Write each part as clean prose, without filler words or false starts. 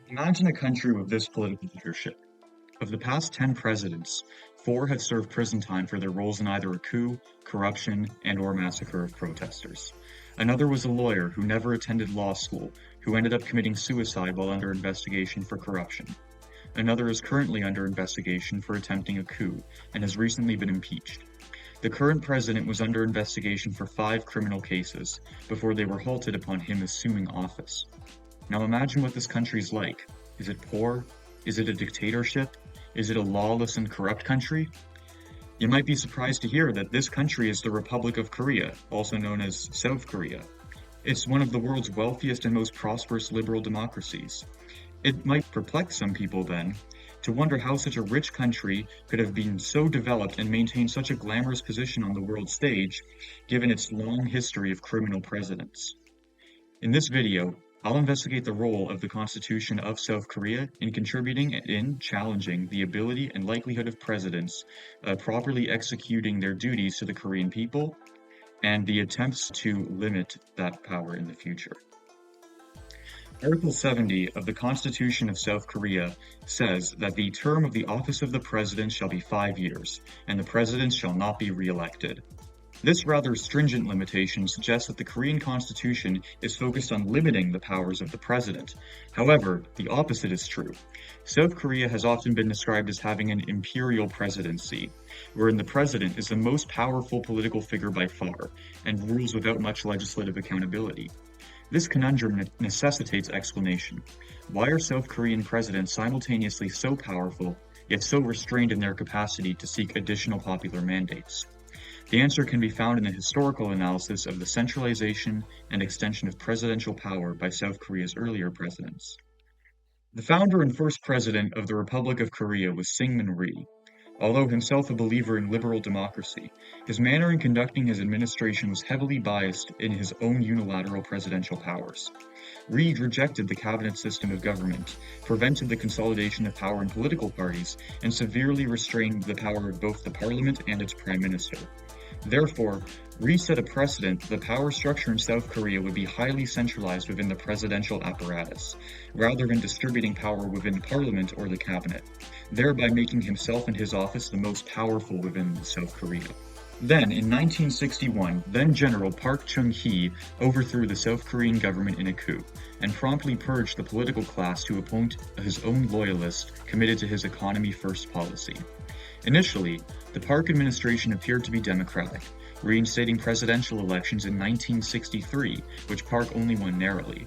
Imagine a country with this political leadership. Of the past 10 presidents, 4 have served prison time for their roles in either a coup, corruption, and/or massacre of protesters. Another was a lawyer who never attended law school, who ended up committing suicide while under investigation for corruption. Another is currently under investigation for attempting a coup and has recently been impeached. The current president was under investigation for 5 criminal cases before they were halted upon him assuming office. Now imagine what this country is like. Is it poor? Is it a dictatorship? Is it a lawless and corrupt country? You might be surprised to hear that this country is the Republic of Korea, also known as South Korea. It's one of the world's wealthiest and most prosperous liberal democracies. It might perplex some people then to wonder how such a rich country could have been so developed and maintained such a glamorous position on the world stage, given its long history of criminal presidents. In this video, I'll investigate the role of the Constitution of South Korea in contributing and in challenging the ability and likelihood of presidents properly executing their duties to the Korean people and the attempts to limit that power in the future. Article 70 of the Constitution of South Korea says that the term of the office of the president shall be 5 years, and the president shall not be re-elected. This rather stringent limitation suggests that the Korean constitution is focused on limiting the powers of the president. However, the opposite is true. South Korea has often been described as having an imperial presidency, wherein the president is the most powerful political figure by far and rules without much legislative accountability. This conundrum necessitates explanation. Why are South Korean presidents simultaneously so powerful, yet so restrained in their capacity to seek additional popular mandates? The answer can be found in the historical analysis of the centralization and extension of presidential power by South Korea's earlier presidents. The founder and first president of the Republic of Korea was Syngman Rhee. Although himself a believer in liberal democracy, his manner in conducting his administration was heavily biased in his own unilateral presidential powers. Rhee rejected the cabinet system of government, prevented the consolidation of power in political parties, and severely restrained the power of both the parliament and its prime minister. Therefore, Rhee set a precedent that the power structure in South Korea would be highly centralized within the presidential apparatus, rather than distributing power within parliament or the cabinet, thereby making himself and his office the most powerful within South Korea. Then, in 1961, then-General Park Chung-hee overthrew the South Korean government in a coup, and promptly purged the political class to appoint his own loyalists committed to his economy-first policy. Initially, the Park administration appeared to be democratic, reinstating presidential elections in 1963, which Park only won narrowly.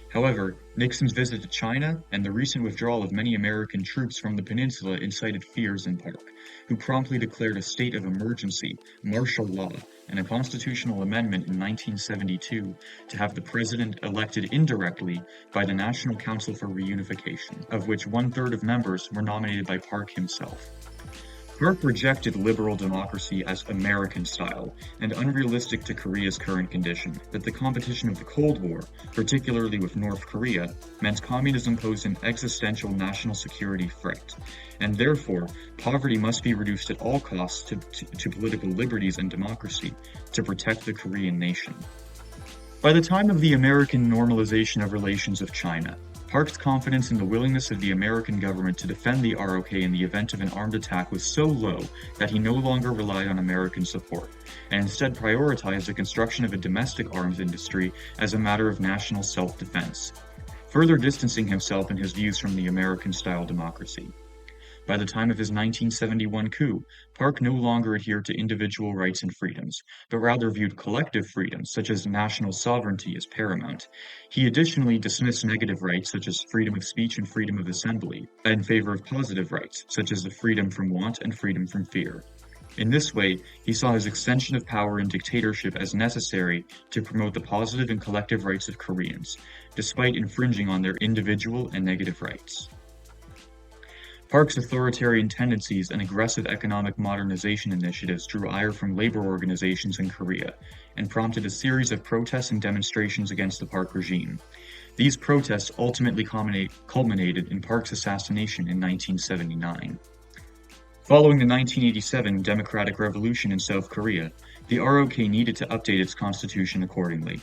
However, Nixon's visit to China and the recent withdrawal of many American troops from the peninsula incited fears in Park, who promptly declared a state of emergency, martial law, and a constitutional amendment in 1972 to have the president elected indirectly by the National Council for Reunification, of which 1/3 of members were nominated by Park himself. Park rejected liberal democracy as American style and unrealistic to Korea's current condition, that the competition of the Cold War, particularly with North Korea, meant communism posed an existential national security threat, and therefore poverty must be reduced at all costs to political liberties and democracy to protect the Korean nation. By the time of the American normalization of relations with China, Park's confidence in the willingness of the American government to defend the ROK in the event of an armed attack was so low that he no longer relied on American support, and instead prioritized the construction of a domestic arms industry as a matter of national self-defense, further distancing himself and his views from the American-style democracy. By the time of his 1971 coup, Park no longer adhered to individual rights and freedoms, but rather viewed collective freedoms, such as national sovereignty, as paramount. He additionally dismissed negative rights, such as freedom of speech and freedom of assembly, in favor of positive rights, such as the freedom from want and freedom from fear. In this way, he saw his extension of power and dictatorship as necessary to promote the positive and collective rights of Koreans, despite infringing on their individual and negative rights. Park's authoritarian tendencies and aggressive economic modernization initiatives drew ire from labor organizations in Korea and prompted a series of protests and demonstrations against the Park regime. These protests ultimately culminated in Park's assassination in 1979. Following the 1987 Democratic Revolution in South Korea, the ROK needed to update its constitution accordingly.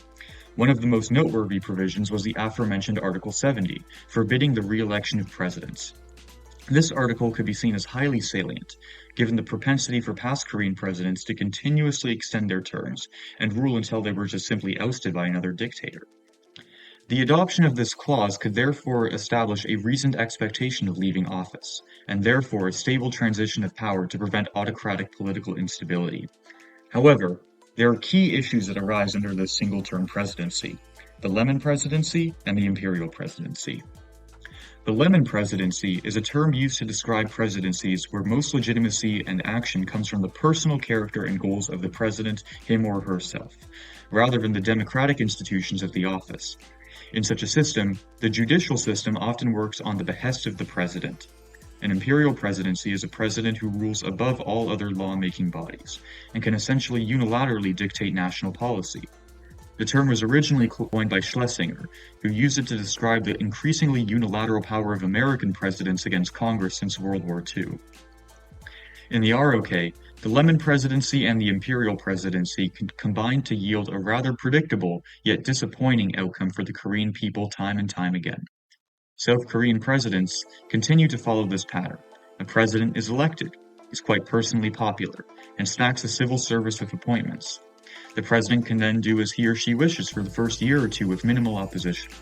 One of the most noteworthy provisions was the aforementioned Article 70, forbidding the re-election of presidents. This article could be seen as highly salient, given the propensity for past Korean presidents to continuously extend their terms and rule until they were just simply ousted by another dictator. The adoption of this clause could therefore establish a reasoned expectation of leaving office, and therefore a stable transition of power to prevent autocratic political instability. However, there are key issues that arise under this single-term presidency: the Lemon Presidency and the Imperial Presidency. The Lemon Presidency is a term used to describe presidencies where most legitimacy and action comes from the personal character and goals of the president, him or herself, rather than the democratic institutions of the office. In such a system, the judicial system often works on the behest of the president. An imperial presidency is a president who rules above all other lawmaking bodies, and can essentially unilaterally dictate national policy. The term was originally coined by Schlesinger, who used it to describe the increasingly unilateral power of American presidents against Congress since World War II. In the ROK, the Lemon Presidency and the Imperial Presidency combined to yield a rather predictable, yet disappointing outcome for the Korean people time and time again. South Korean presidents continue to follow this pattern. A president is elected, is quite personally popular, and stacks the civil service with appointments. The president can then do as he or she wishes for the first year or two with minimal opposition.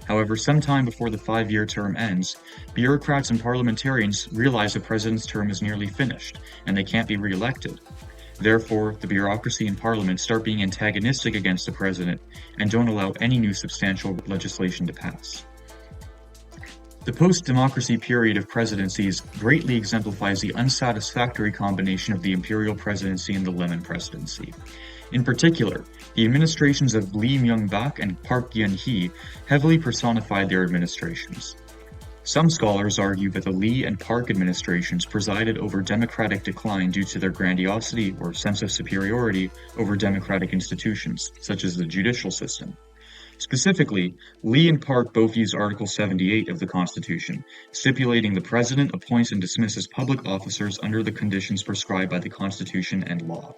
However, sometime before the 5-year term ends, bureaucrats and parliamentarians realize the president's term is nearly finished, and they can't be re-elected. Therefore, the bureaucracy and parliament start being antagonistic against the president and don't allow any new substantial legislation to pass. The post-democracy period of presidencies greatly exemplifies the unsatisfactory combination of the imperial presidency and the Lemon Presidency. In particular, the administrations of Lee Myung-bak and Park Geun-hye heavily personified their administrations. Some scholars argue that the Lee and Park administrations presided over democratic decline due to their grandiosity or sense of superiority over democratic institutions, such as the judicial system. Specifically, Lee and Park both use Article 78 of the Constitution, stipulating the president appoints and dismisses public officers under the conditions prescribed by the Constitution and law.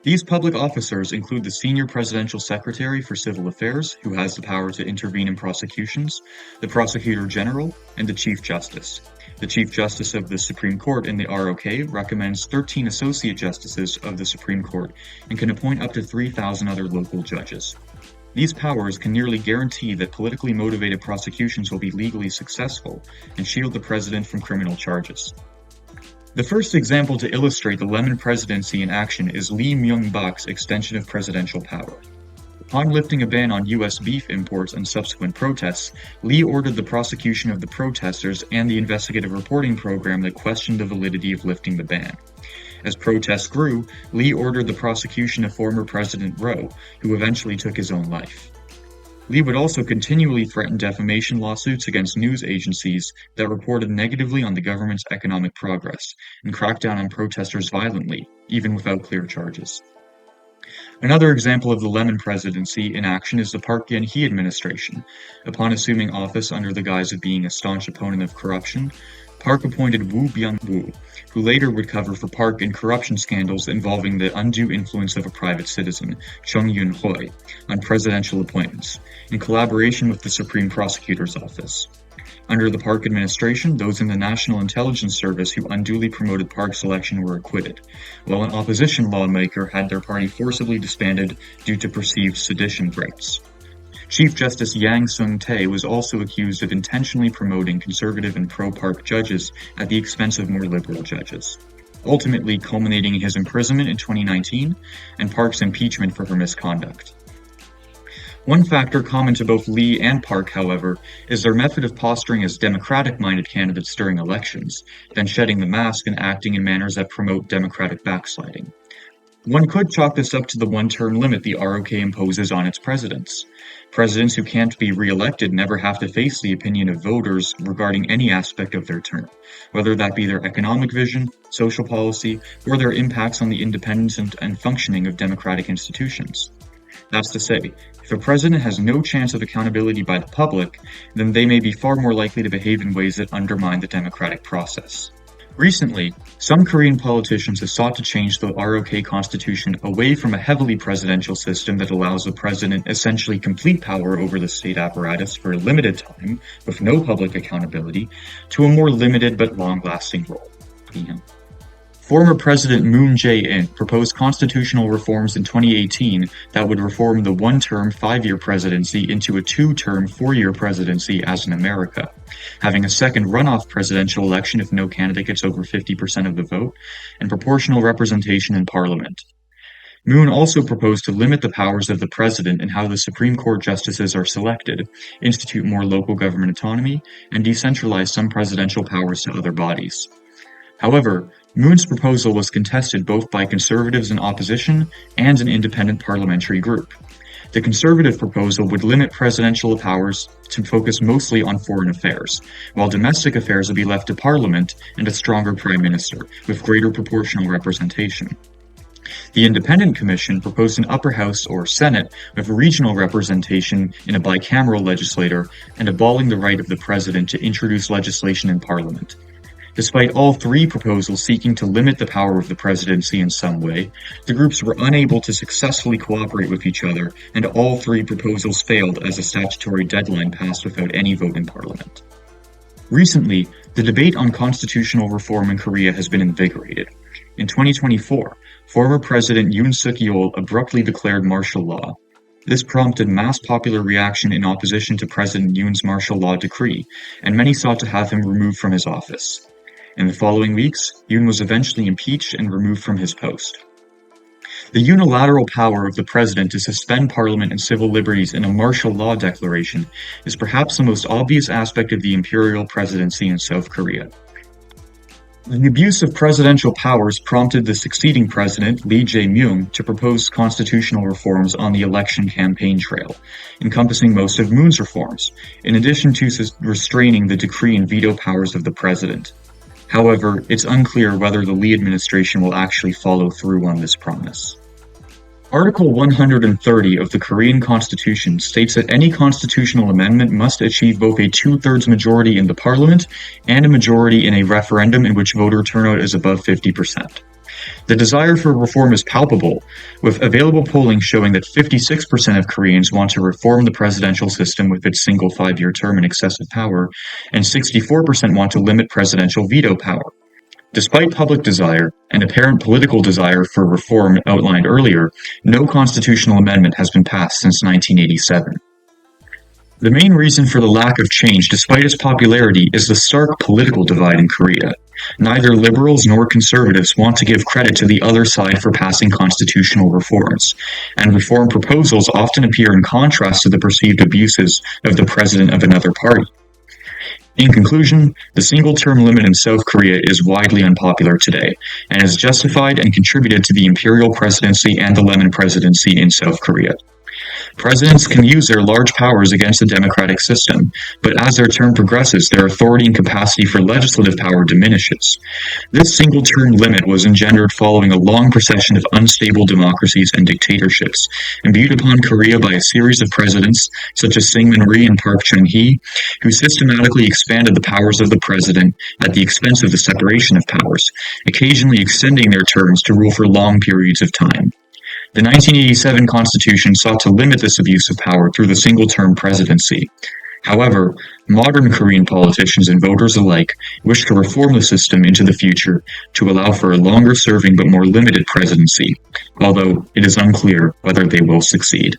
These public officers include the Senior Presidential Secretary for Civil Affairs, who has the power to intervene in prosecutions, the Prosecutor General, and the Chief Justice. The Chief Justice of the Supreme Court in the ROK recommends 13 Associate Justices of the Supreme Court and can appoint up to 3,000 other local judges. These powers can nearly guarantee that politically motivated prosecutions will be legally successful and shield the president from criminal charges. The first example to illustrate the Lemon Presidency in action is Lee Myung-bak's extension of presidential power. Upon lifting a ban on U.S. beef imports and subsequent protests, Lee ordered the prosecution of the protesters and the investigative reporting program that questioned the validity of lifting the ban. As protests grew, Lee ordered the prosecution of former President Roh, who eventually took his own life. Lee would also continually threaten defamation lawsuits against news agencies that reported negatively on the government's economic progress, and crack down on protesters violently, even without clear charges. Another example of the Lemon Presidency in action is the Park Geun-hye administration. Upon assuming office under the guise of being a staunch opponent of corruption, Park appointed Woo Byung-woo, who later would cover for Park in corruption scandals involving the undue influence of a private citizen, Chung Yun-hoi, on presidential appointments, in collaboration with the Supreme Prosecutor's Office. Under the Park administration, those in the National Intelligence Service who unduly promoted Park's election were acquitted, while an opposition lawmaker had their party forcibly disbanded due to perceived sedition threats. Chief Justice Yang Sung-tae was also accused of intentionally promoting conservative and pro-Park judges at the expense of more liberal judges, ultimately culminating in his imprisonment in 2019 and Park's impeachment for her misconduct. One factor common to both Lee and Park, however, is their method of posturing as democratic-minded candidates during elections, then shedding the mask and acting in manners that promote democratic backsliding. One could chalk this up to the one-term limit the ROK imposes on its presidents. Presidents who can't be re-elected never have to face the opinion of voters regarding any aspect of their term, whether that be their economic vision, social policy, or their impacts on the independence and functioning of democratic institutions. That's to say, if a president has no chance of accountability by the public, then they may be far more likely to behave in ways that undermine the democratic process. Recently, some Korean politicians have sought to change the ROK constitution away from a heavily presidential system that allows the president essentially complete power over the state apparatus for a limited time, with no public accountability, to a more limited but long-lasting role. Former President Moon Jae-in proposed constitutional reforms in 2018 that would reform the one-term, 5-year presidency into a two-term, 4-year presidency as in America, having a second runoff presidential election if no candidate gets over 50% of the vote, and proportional representation in parliament. Moon also proposed to limit the powers of the president and how the Supreme Court justices are selected, institute more local government autonomy, and decentralize some presidential powers to other bodies. However, Moon's proposal was contested both by conservatives in opposition and an independent parliamentary group. The conservative proposal would limit presidential powers to focus mostly on foreign affairs, while domestic affairs would be left to parliament and a stronger prime minister, with greater proportional representation. The Independent Commission proposed an upper house or Senate with regional representation in a bicameral legislature and abolishing the right of the president to introduce legislation in parliament. Despite all three proposals seeking to limit the power of the presidency in some way, the groups were unable to successfully cooperate with each other, and all three proposals failed as a statutory deadline passed without any vote in parliament. Recently, the debate on constitutional reform in Korea has been invigorated. In 2024, former President Yoon Suk-Yeol abruptly declared martial law. This prompted mass popular reaction in opposition to President Yoon's martial law decree, and many sought to have him removed from his office. In the following weeks, Yoon was eventually impeached and removed from his post. The unilateral power of the president to suspend parliament and civil liberties in a martial law declaration is perhaps the most obvious aspect of the imperial presidency in South Korea. The abuse of presidential powers prompted the succeeding president, Lee Jae-Myung, to propose constitutional reforms on the election campaign trail, encompassing most of Moon's reforms, in addition to restraining the decree and veto powers of the president. However, it's unclear whether the Lee administration will actually follow through on this promise. Article 130 of the Korean Constitution states that any constitutional amendment must achieve both a two-thirds majority in the parliament and a majority in a referendum in which voter turnout is above 50%. The desire for reform is palpable, with available polling showing that 56% of Koreans want to reform the presidential system with its single 5-year term and excessive power, and 64% want to limit presidential veto power. Despite public desire and apparent political desire for reform outlined earlier, no constitutional amendment has been passed since 1987. The main reason for the lack of change, despite its popularity, is the stark political divide in Korea. Neither liberals nor conservatives want to give credit to the other side for passing constitutional reforms, and reform proposals often appear in contrast to the perceived abuses of the president of another party. In conclusion, the single-term limit in South Korea is widely unpopular today, and has justified and contributed to the imperial presidency and the lemon presidency in South Korea. Presidents can use their large powers against the democratic system, but as their term progresses, their authority and capacity for legislative power diminishes. This single-term limit was engendered following a long procession of unstable democracies and dictatorships, imbued upon Korea by a series of presidents, such as Syngman Rhee and Park Chung-hee, who systematically expanded the powers of the president at the expense of the separation of powers, occasionally extending their terms to rule for long periods of time. The 1987 Constitution sought to limit this abuse of power through the single-term presidency. However, modern Korean politicians and voters alike wish to reform the system into the future to allow for a longer-serving but more limited presidency, although it is unclear whether they will succeed.